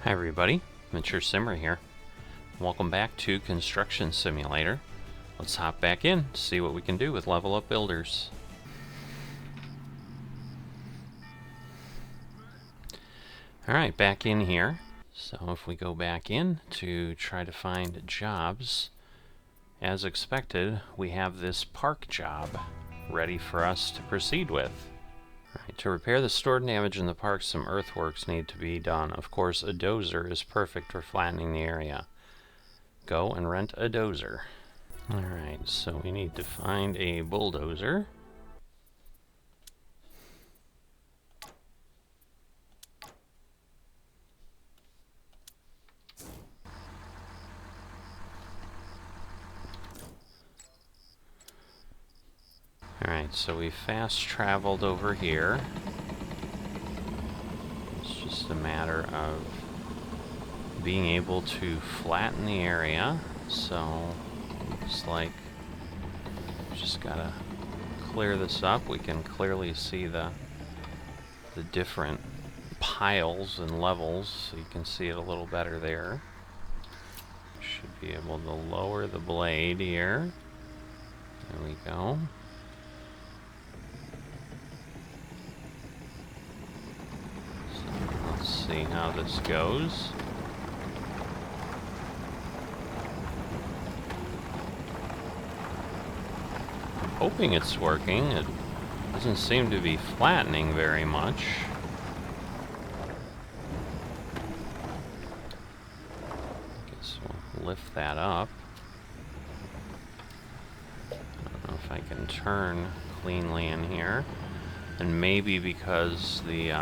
Hi everybody, Mature Simmer here. Welcome back to Construction Simulator. Let's hop back in to see what we can do with Level Up Builders. Alright, back in here. So if we go back in to try to find jobs, as expected, we have this park job ready for us to proceed with. Right, to repair the stored damage in the park, some earthworks need to be done. Of course, a dozer is perfect for flattening the area. Go and rent a dozer. Alright, so we need to find a bulldozer. Alright, so we fast traveled over here. It's just a matter of being able to flatten the area. So, looks like just gotta clear this up. We can clearly see the different piles and levels, so you can see it a little better there. Should be able to lower the blade here. There we go. Let's see how this goes. I'm hoping it's working. It doesn't seem to be flattening very much. Guess we'll lift that up. I don't know if I can turn cleanly in here. And maybe because the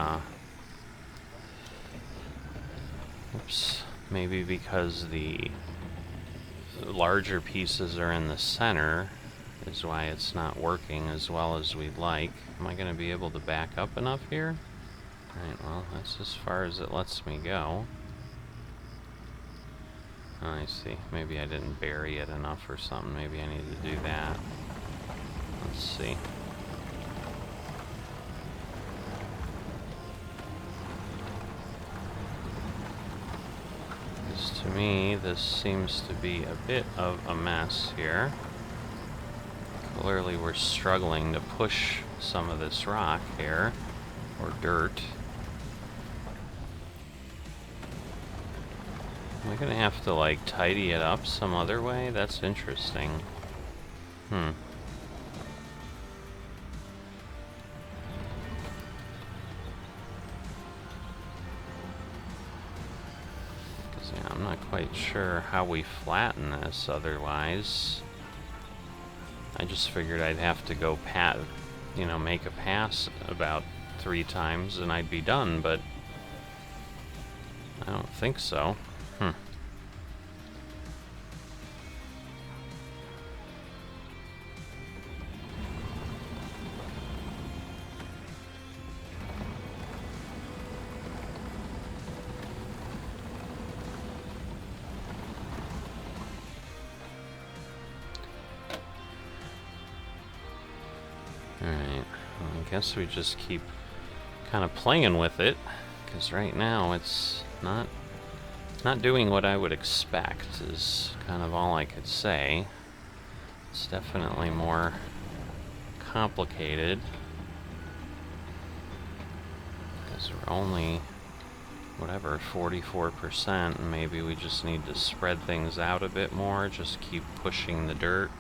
maybe because the larger pieces are in the center is why it's not working as well as we'd like. Am I going to be able to back up enough here? Alright, well, that's as far as it lets me go. Oh, I see. Maybe I didn't bury it enough or something. Maybe I need to do that. Let's see. To me, this seems to be a bit of a mess here. Clearly we're struggling to push some of this rock here, or dirt. Am I gonna have to, like, tidy it up some other way? That's interesting. I'm not quite sure how we flatten this otherwise. I just figured I'd have to go make a pass about 3 times and I'd be done, but I don't think so. Alright, well, I guess we just keep kind of playing with it, because right now it's not doing what I would expect, is kind of all I could say. It's definitely more complicated, because we're only, whatever, 44%, and maybe we just need to spread things out a bit more, just keep pushing the dirt.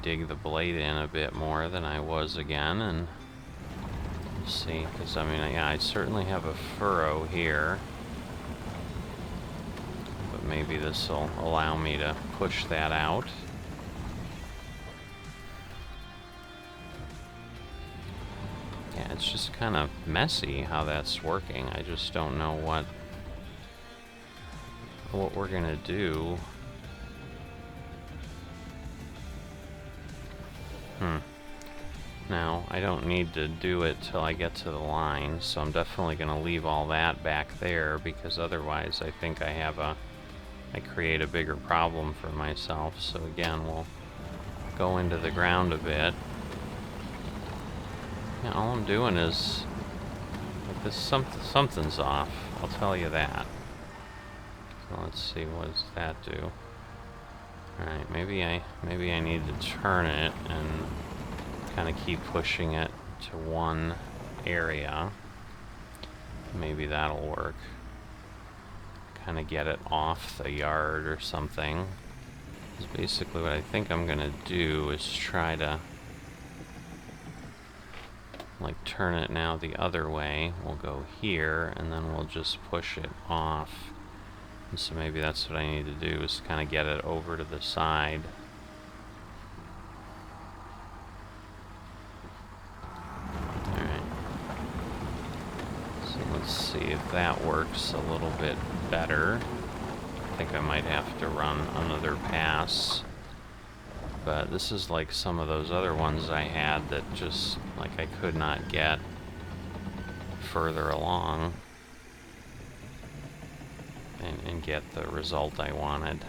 Dig the blade in a bit more than I was again, and see, because I mean, yeah, I certainly have a furrow here, but maybe this will allow me to push that out. Yeah, it's just kind of messy how that's working. I just don't know what we're gonna do. Now, I don't need to do it till I get to the line, so I'm definitely going to leave all that back there, because otherwise I think I create a bigger problem for myself. So again, we'll go into the ground a bit. Yeah, all I'm doing is, like, this something's off. I'll tell you that. So let's see, what does that do? Alright, maybe I need to turn it and kind of keep pushing it to one area. Maybe that'll work. Kind of get it off the yard or something. Because basically what I think I'm gonna do is try to like turn it now the other way. We'll go here and then we'll just push it off. And so maybe that's what I need to do, is kind of get it over to the side. Alright. So let's see if that works a little bit better. I think I might have to run another pass. But this is like some of those other ones I had that just, like, I could not get further along and get the result I wanted.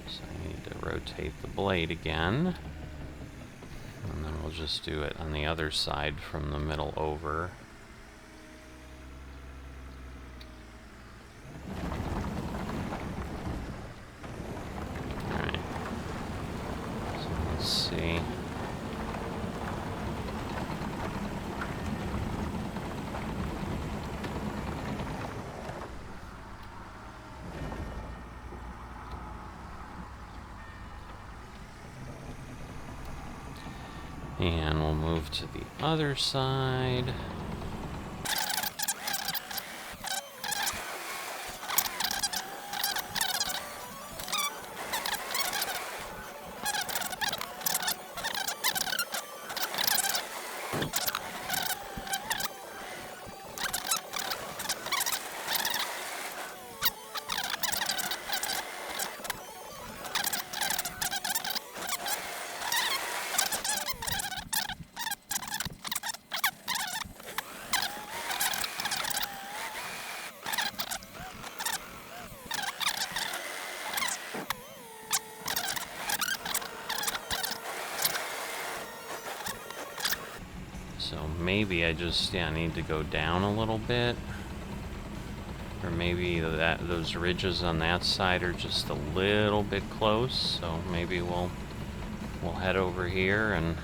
So I need to rotate the blade again. And then we'll just do it on the other side from the middle over. Alright. So let's see. And we'll move to the other side. So maybe I just, need to go down a little bit. Or maybe those ridges on that side are just a little bit close, so maybe we'll head over here and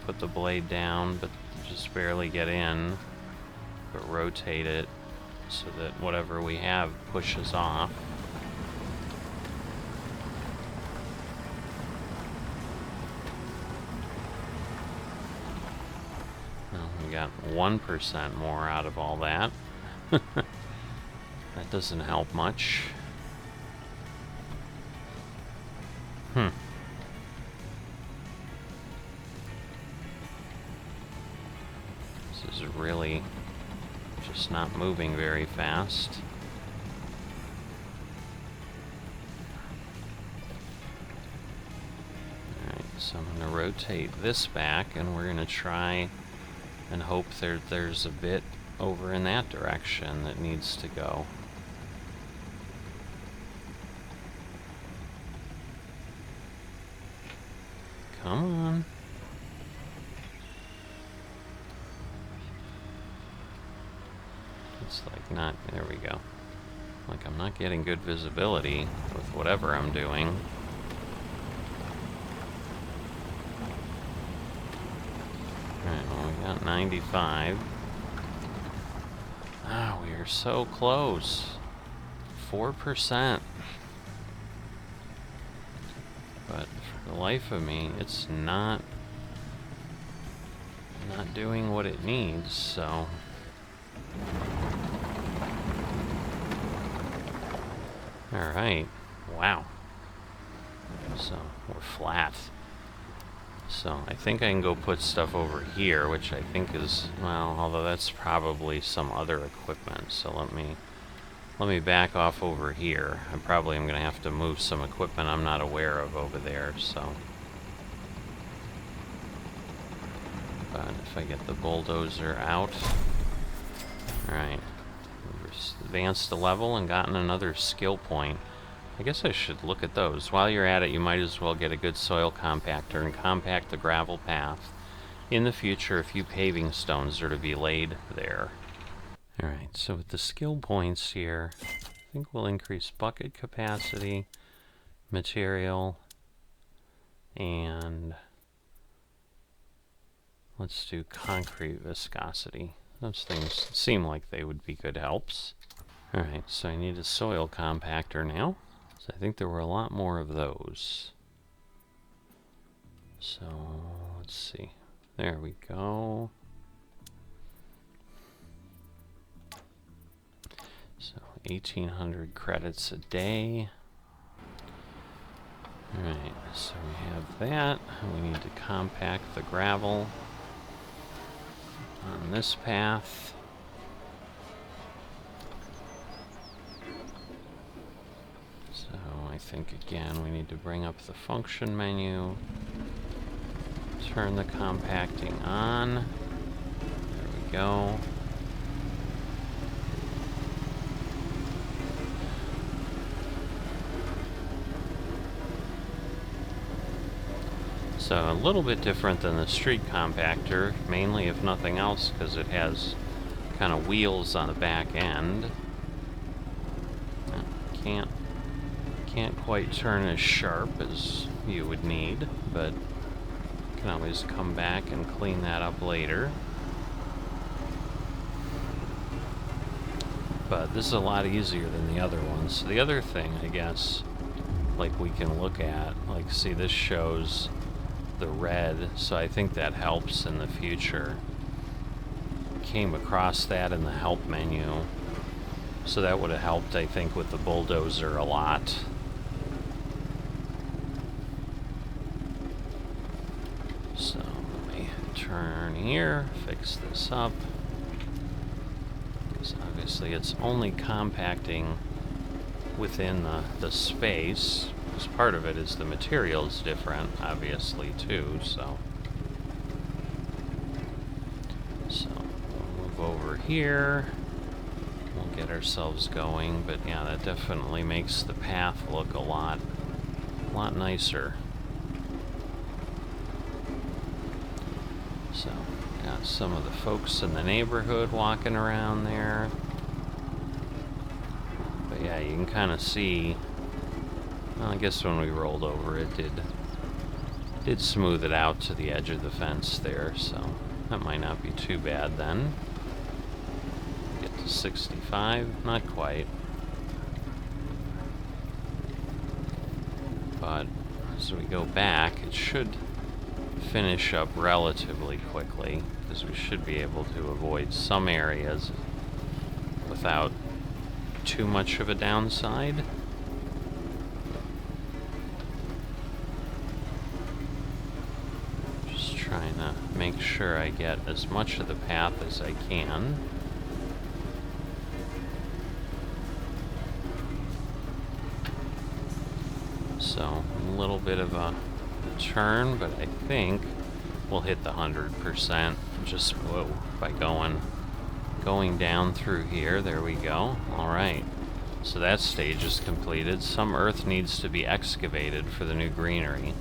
put the blade down, but just barely get in, but rotate it so that whatever we have pushes off. Got 1% more out of all that. That doesn't help much. This is really just not moving very fast. Alright, so I'm going to rotate this back and we're going to try and hope there's a bit over in that direction that needs to go. Come on. It's like not, there we go. Like I'm not getting good visibility with whatever I'm doing. Alright, well, we got 95. Ah, we are so close. 4%. But for the life of me, it's not doing what it needs, so. Alright. Wow. So, we're flat. So I think I can go put stuff over here, which I think is, well, although that's probably some other equipment. So let me back off over here. I probably am going to have to move some equipment I'm not aware of over there, so. But if I get the bulldozer out. Alright. We've advanced a level and gotten another skill point. I guess I should look at those. While you're at it, you might as well get a good soil compactor and compact the gravel path. in the future, a few paving stones are to be laid there. Alright, so with the skill points here, I think we'll increase bucket capacity, material, and let's do concrete viscosity. Those things seem like they would be good helps. Alright, so I need a soil compactor now. So I think there were a lot more of those. So, let's see. There we go. So, 1,800 credits a day. Alright, so we have that. We need to compact the gravel on this path. So I think again we need to bring up the function menu, turn the compacting on. There we go. So a little bit different than the street compactor, mainly if nothing else because it has kind of wheels on the back end. Can't quite turn as sharp as you would need, but you can always come back and clean that up later. But this is a lot easier than the other ones. So the other thing, I guess, like we can look at, like see this shows the red, so I think that helps in the future. Came across that in the help menu, so that would have helped, I think, with the bulldozer a lot. So let me turn here, fix this up, because obviously it's only compacting within the space. Because part of it is the material's different, obviously, too, so we'll move over here. We'll get ourselves going, but yeah, that definitely makes the path look a lot nicer. So, got some of the folks in the neighborhood walking around there. But yeah, you can kind of see. Well, I guess when we rolled over, it did smooth it out to the edge of the fence there, so that might not be too bad then. Get to 65, not quite. But as we go back, it should finish up relatively quickly, because we should be able to avoid some areas without too much of a downside. Trying to make sure I get as much of the path as I can. So, a little bit of a turn, but I think we'll hit the 100% just by going down through here. There we go. Alright. So that stage is completed. Some earth needs to be excavated for the new greenery.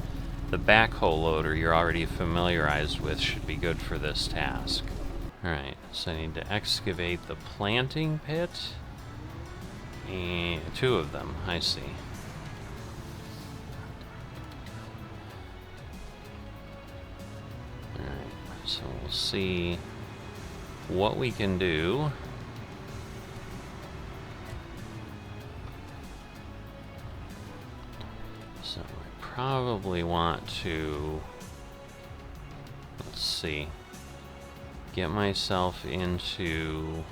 The backhoe loader you're already familiarized with should be good for this task. Alright, so I need to excavate the planting pit. And 2 of them, I see. Alright, so we'll see what we can do. So probably want to, let's see, get myself into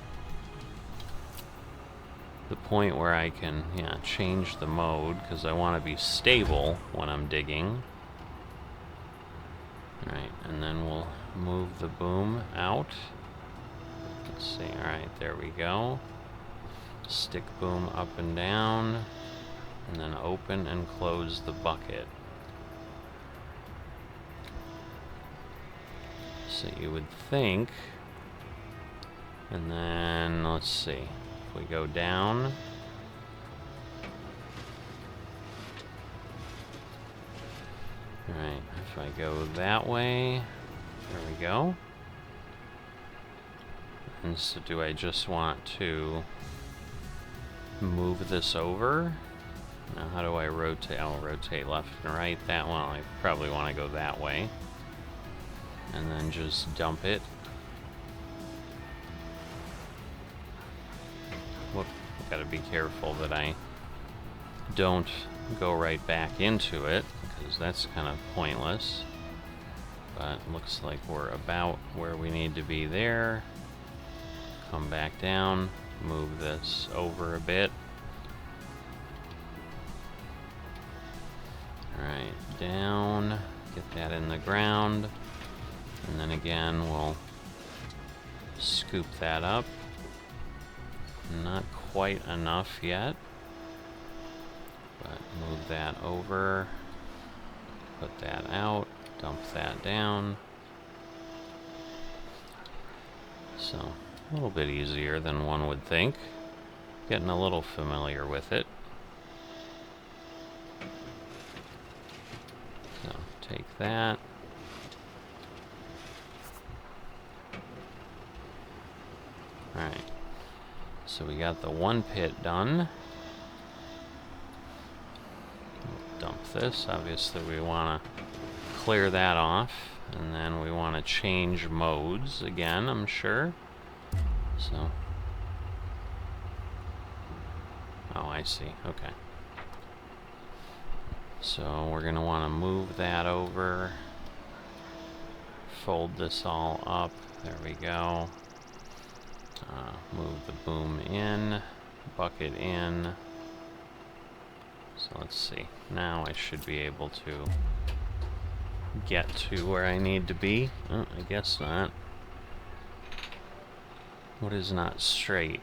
the point where I can, change the mode, because I want to be stable when I'm digging. Alright, and then we'll move the boom out. Let's see, alright, there we go. Stick boom up and down. And then open and close the bucket. So you would think, and then let's see, if we go down, alright, if I go that way, There we go. And so do I just want to move this over? Now how do I rotate? I'll rotate left and right. That one, I probably want to go that way. And then just dump it. Whoop, gotta be careful that I don't go right back into it, because that's kind of pointless. But looks like we're about where we need to be there. Come back down, move this over a bit. Alright, down, get that in the ground, and then again we'll scoop that up. Not quite enough yet, but move that over, put that out, dump that down. So, a little bit easier than one would think. Getting a little familiar with it. So, take that. Alright. So we got the one pit done. Dump this. Obviously we want to clear that off. And then we want to change modes again, I'm sure. So. Oh, I see. Okay. So we're going to want to move that over. Fold this all up. There we go. Move the boom in. Bucket in. So let's see. Now I should be able to get to where I need to be. Oh, I guess not. What is not straight?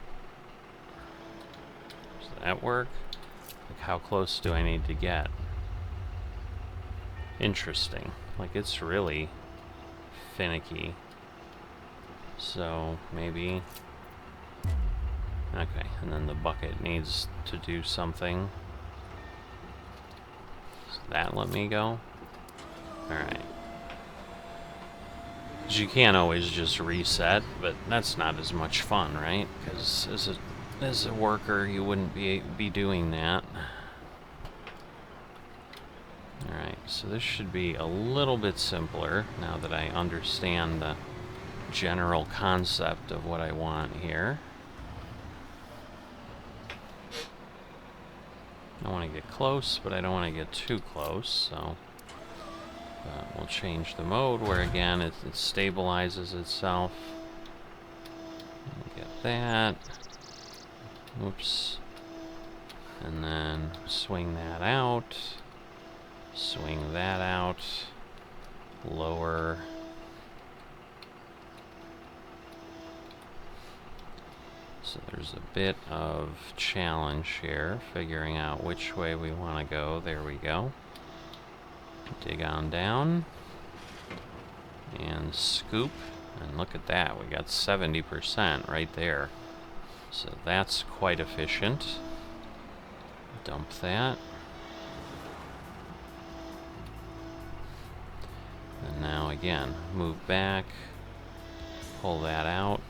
Does that work? Like, how close do I need to get? Interesting. Like, it's really finicky. So, maybe... Okay, and then the bucket needs to do something. Does that let me go? Alright. Because you can't always just reset, but that's not as much fun, right? Because as a worker, you wouldn't be doing that. Alright, so this should be a little bit simpler now that I understand the general concept of what I want here. I want to get close, but I don't want to get too close, so we'll change the mode where again it stabilizes itself. Get that. Oops. And then swing that out. Swing that out. Lower. So there's a bit of challenge here, figuring out which way we want to go. There we go. Dig on down. And scoop. And look at that, we got 70% right there. So that's quite efficient. Dump that. And now again, move back. Pull that out.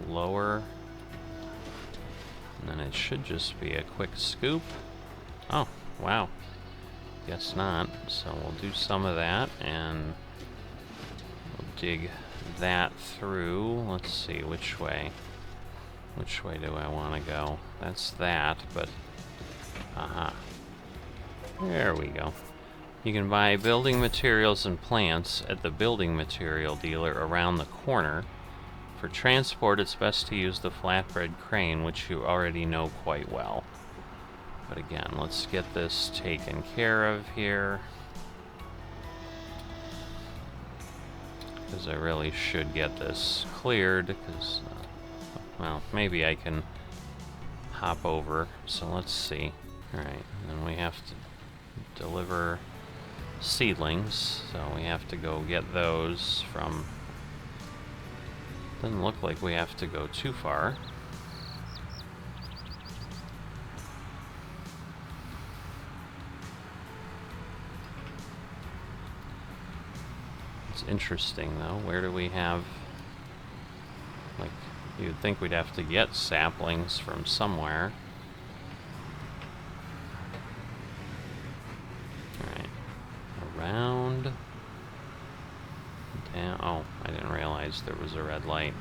Lower. And then it should just be a quick scoop. Oh, wow. Guess not. So we'll do some of that and we'll dig that through. Let's see, which way? Which way do I want to go? That's that, but... Aha. There we go. You can buy building materials and plants at the building material dealer around the corner. For transport, it's best to use the flatbed crane, which you already know quite well. But again, let's get this taken care of here. Because I really should get this cleared, because, well, maybe I can hop over. So let's see. Alright, then we have to deliver seedlings, so we have to go get those from... Doesn't look like we have to go too far. Let's It's interesting, though. Where do we have... Like, you'd think we'd have to get saplings from somewhere. Alright. Around... Down... Oh, I didn't realize there was a red light.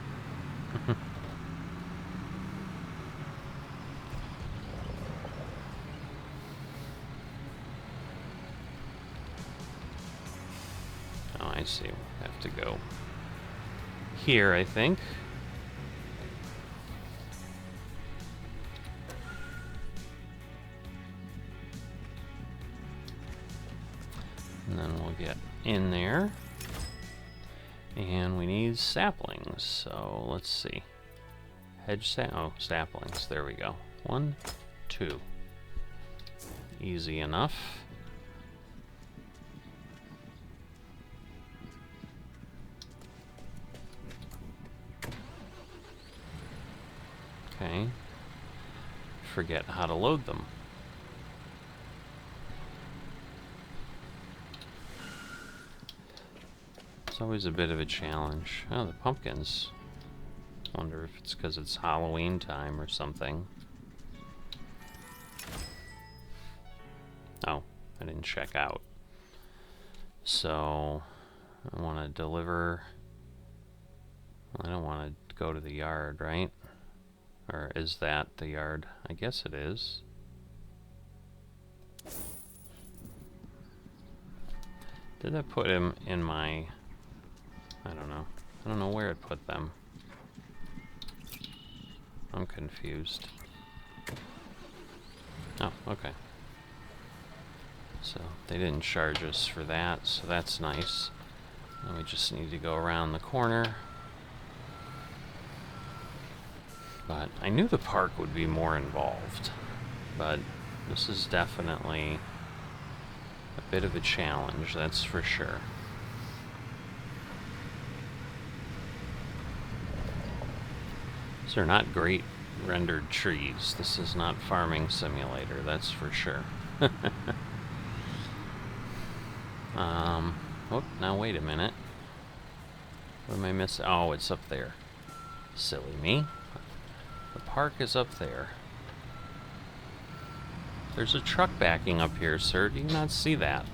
Oh, I see. We have to go here, I think. And then we'll get in there. And we need saplings, so let's see. Saplings, there we go. 1, 2. Easy enough. Okay. Forget how to load them. It's always a bit of a challenge. Oh, the pumpkins. Wonder if it's because it's Halloween time or something. Oh, I didn't check out. So, I want to deliver... I don't want to go to the yard, right? Or is that the yard? I guess it is. Did I put him in my... I don't know. I don't know where it put them. I'm confused. Oh, okay. So, they didn't charge us for that, so that's nice. Then we just need to go around the corner. But I knew the park would be more involved. But this is definitely a bit of a challenge, that's for sure. These are not great rendered trees. This is not Farming Simulator, that's for sure. Oh, now wait a minute. What am I missing? Oh, it's up there. Silly me. The park is up there. There's a truck backing up here, sir. Do you not see that?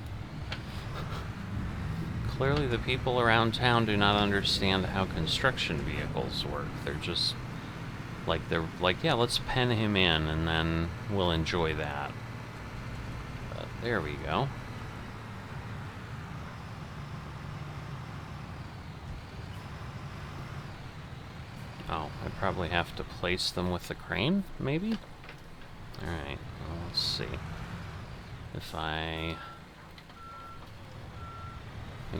Clearly the people around town do not understand how construction vehicles work. They're just like, yeah, let's pen him in and then we'll enjoy that. But there we go. Oh, I probably have to place them with the crane, maybe? Alright, well, let's see. If I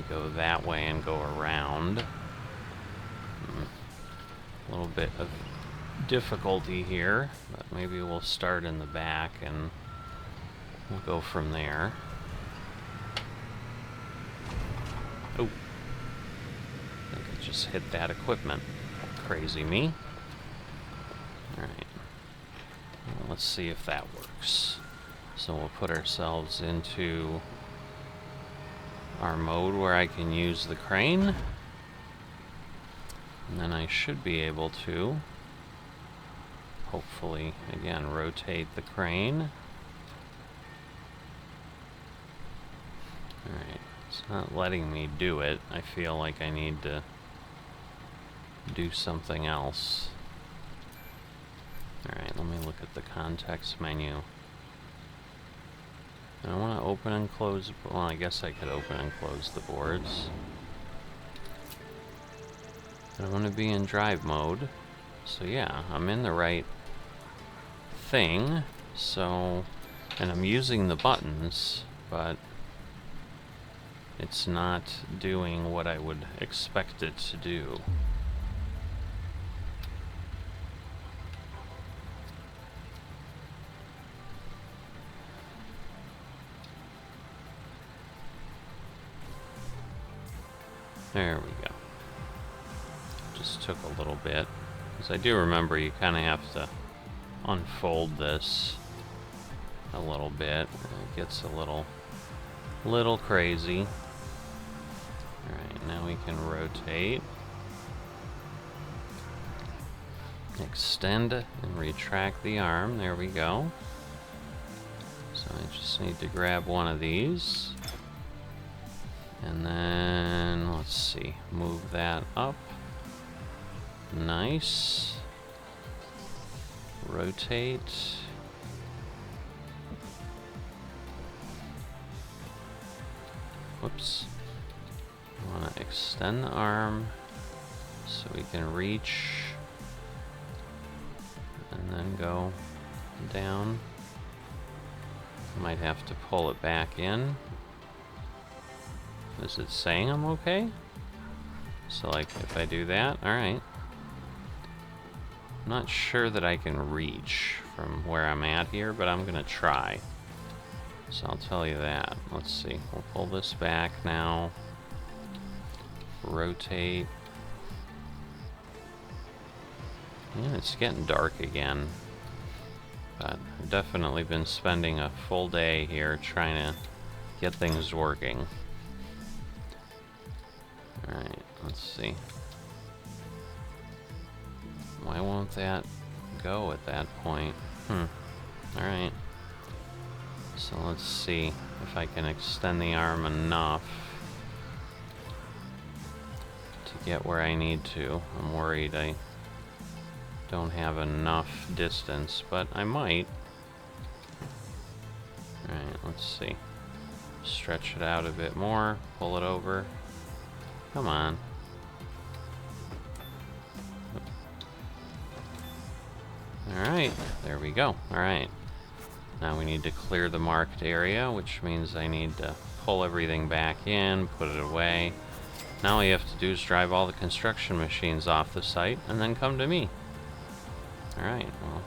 go that way and go around. A little bit of difficulty here, but maybe we'll start in the back and we'll go from there. Oh, I think I just hit that equipment. Crazy me. Alright. Well, let's see if that works. So we'll put ourselves into our mode where I can use the crane. And then I should be able to, hopefully, again, rotate the crane. Alright. It's not letting me do it. I feel like I need to do something else. Alright, let me look at the context menu. And I want to open and close... Well, I guess I could open and close the boards. But I want to be in drive mode. So yeah, I'm in the right thing. So... And I'm using the buttons, but it's not doing what I would expect it to do. There we go. Just took a little bit. Because I do remember you kind of have to unfold this a little bit. It gets a little crazy. Alright, now we can rotate. Extend and retract the arm. There we go. So I just need to grab one of these. And then, let's see, move that up. Nice. Rotate. Whoops. I want to extend the arm so we can reach and then go down. Might have to pull it back in. Is it saying I'm okay? So like if I do that, alright. I'm not sure that I can reach from where I'm at here, but I'm gonna try. So I'll tell you that. Let's see, we'll pull this back now. Rotate. Yeah, it's getting dark again. But I've definitely been spending a full day here trying to get things working. Alright, let's see. Why won't that go at that point? Alright. So let's see if I can extend the arm enough to get where I need to. I'm worried I don't have enough distance, but I might. Alright, let's see. Stretch it out a bit more, pull it over. Come on. Alright, there we go. Alright. Now we need to clear the marked area, which means I need to pull everything back in, put it away. Now all you have to do is drive all the construction machines off the site and then come to me. Alright, well,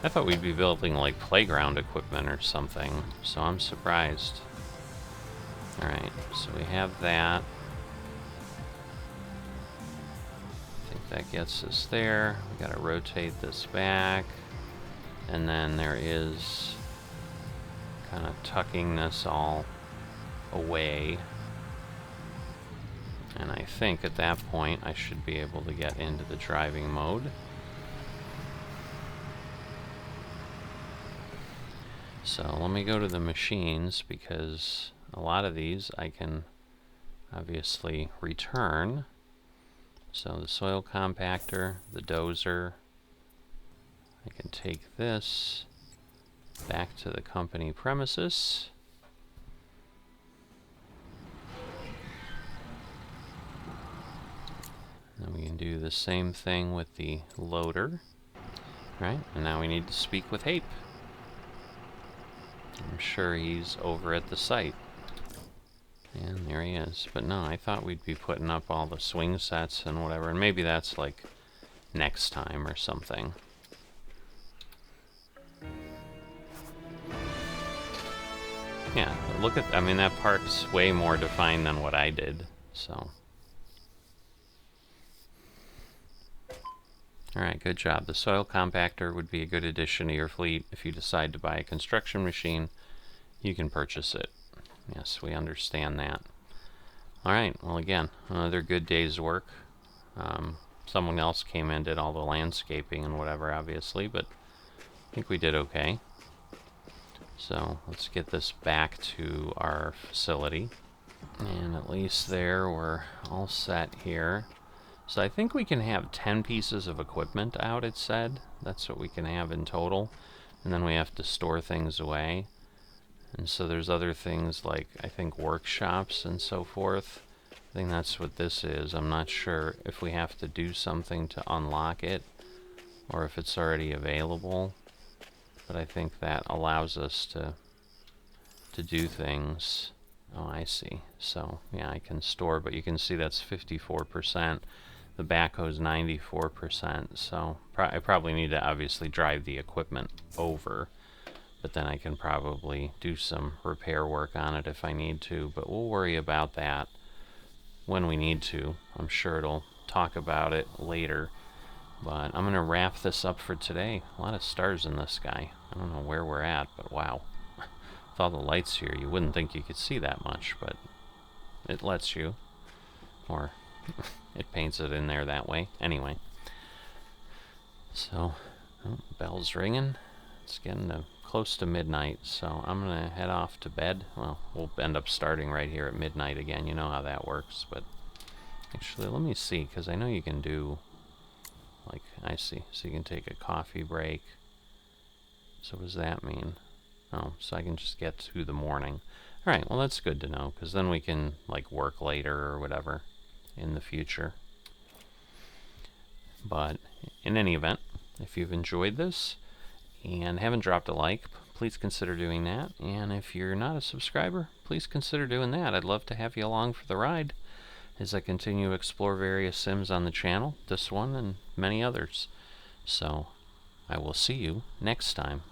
I thought we'd be building like playground equipment or something, so I'm surprised. Alright, so we have that. I think that gets us there. We gotta rotate this back. And then there is kind of tucking this all away. And I think at that point I should be able to get into the driving mode. So let me go to the machines, because a lot of these I can obviously return. So the soil compactor, the dozer, I can take this back to the company premises. Then we can do the same thing with the loader. Right, and now we need to speak with Hape. I'm sure he's over at the site. And there he is. But no, I thought we'd be putting up all the swing sets and whatever, and maybe that's like next time or something. Yeah, look at, I mean, that park's way more defined than what I did, so. Alright, good job. The soil compactor would be a good addition to your fleet. If you decide to buy a construction machine, you can purchase it. Yes, we understand that. Alright, well again, another good day's work. Someone else came in, did all the landscaping and whatever, obviously, but I think we did okay. So let's get this back to our facility. And at least there, we're all set here. So I think we can have 10 pieces of equipment out, it said. That's what we can have in total. And then we have to store things away. And so there's other things like, I think, workshops and so forth. I think that's what this is. I'm not sure if we have to do something to unlock it or if it's already available. But I think that allows us to do things. Oh, I see. So, yeah, I can store, but you can see that's 54%. The backhoe's 94%. So, I probably need to obviously drive the equipment over. But then I can probably do some repair work on it if I need to. But we'll worry about that when we need to. I'm sure it'll talk about it later. But I'm going to wrap this up for today. A lot of stars in the sky. I don't know where we're at, but wow. With all the lights here, you wouldn't think you could see that much, but it lets you, or it paints it in there that way. Anyway, so bell's ringing. It's getting close to midnight, so I'm gonna head off to bed. Well, we'll end up starting right here at midnight again. You know how that works. But actually, let me see, because I know you can do, like, I see. So you can take a coffee break. So what does that mean? Oh, so I can just get to the morning. All right, well, that's good to know, because then we can, like, work later or whatever in the future. But in any event, if you've enjoyed this and haven't dropped a like, please consider doing that. And if you're not a subscriber, please consider doing that. I'd love to have you along for the ride as I continue to explore various sims on the channel, this one and many others. So I will see you next time.